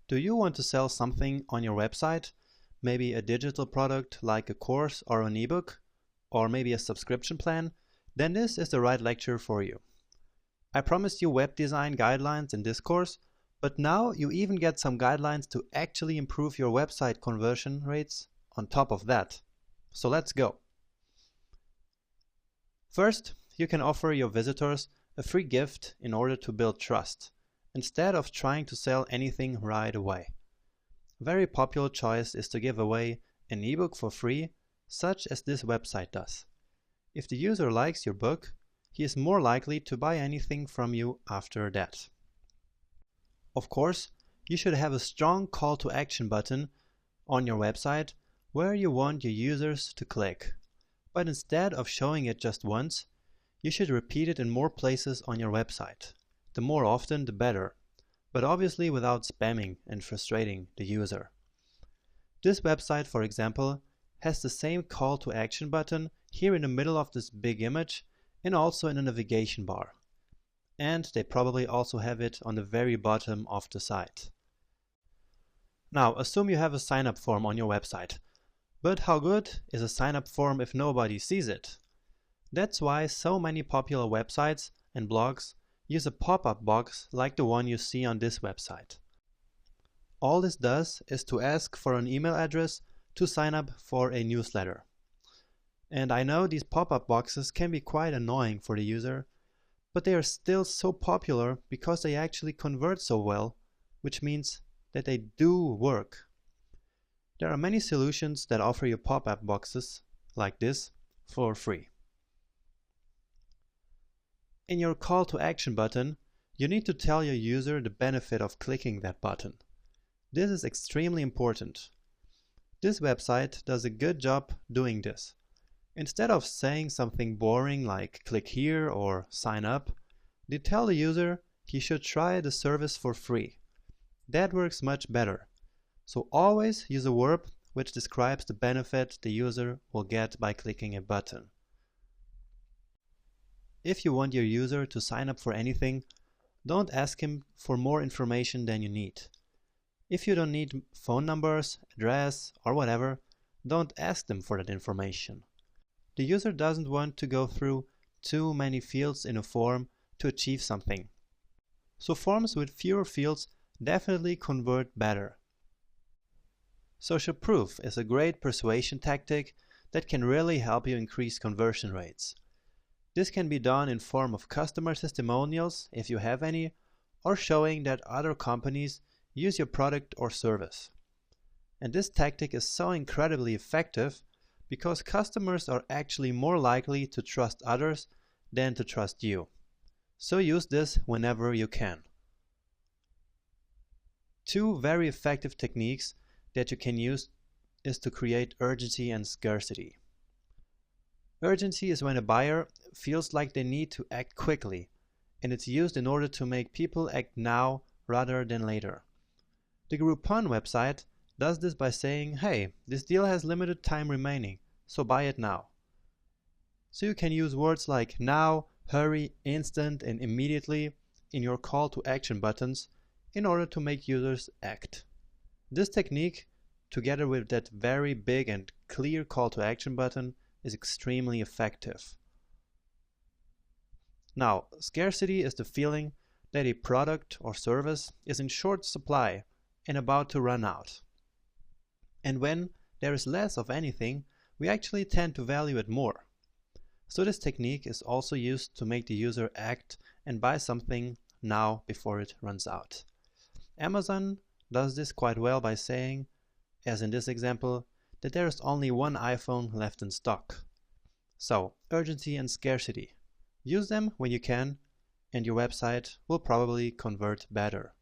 Do you want to sell something on your website? Maybe a digital product like a course or an ebook, or maybe a subscription plan? Then this is the right lecture for you. I promised you web design guidelines in this course, but now you even get some guidelines to actually improve your website conversion rates on top of that. So let's go. First, you can offer your visitors a free gift in order to build trust, instead of trying to sell anything right away. A very popular choice is to give away an ebook for free, such as this website does. If the user likes your book, he is more likely to buy anything from you after that. Of course, you should have a strong call to action button on your website where you want your users to click. But instead of showing it just once, you should repeat it in more places on your website. The more often, the better, but obviously without spamming and frustrating the user. This website, for example, has the same call to action button here in the middle of this big image and also in the navigation bar. And they probably also have it on the very bottom of the site. Now, assume you have a sign-up form on your website. But how good is a sign-up form if nobody sees it? That's why so many popular websites and blogs use a pop-up box like the one you see on this website. All this does is to ask for an email address to sign up for a newsletter. And I know these pop-up boxes can be quite annoying for the user, but they are still so popular because they actually convert so well, which means that they do work. There are many solutions that offer you pop-up boxes like this for free. In your call to action button, you need to tell your user the benefit of clicking that button. This is extremely important. This website does a good job doing this. Instead of saying something boring like click here or sign up, they tell the user he should try the service for free. That works much better. So always use a verb which describes the benefit the user will get by clicking a button. If you want your user to sign up for anything, don't ask him for more information than you need. If you don't need phone numbers, address, or whatever, don't ask them for that information. The user doesn't want to go through too many fields in a form to achieve something. So forms with fewer fields definitely convert better. Social proof is a great persuasion tactic that can really help you increase conversion rates. This can be done in form of customer testimonials, if you have any, or showing that other companies use your product or service. And this tactic is so incredibly effective because customers are actually more likely to trust others than to trust you. So use this whenever you can. Two very effective techniques that you can use is to create urgency and scarcity. Urgency is when a buyer feels like they need to act quickly, and it's used in order to make people act now rather than later. The Groupon website does this by saying, hey, this deal has limited time remaining, so buy it now. So you can use words like now, hurry, instant, and immediately in your call to action buttons in order to make users act. This technique, together with that very big and clear call to action button, is extremely effective. Now, scarcity is the feeling that a product or service is in short supply and about to run out. And when there is less of anything, we actually tend to value it more. So this technique is also used to make the user act and buy something now before it runs out. Amazon does this quite well by saying, as in this example, that there is only one iPhone left in stock. So, urgency and scarcity. Use them when you can, and your website will probably convert better.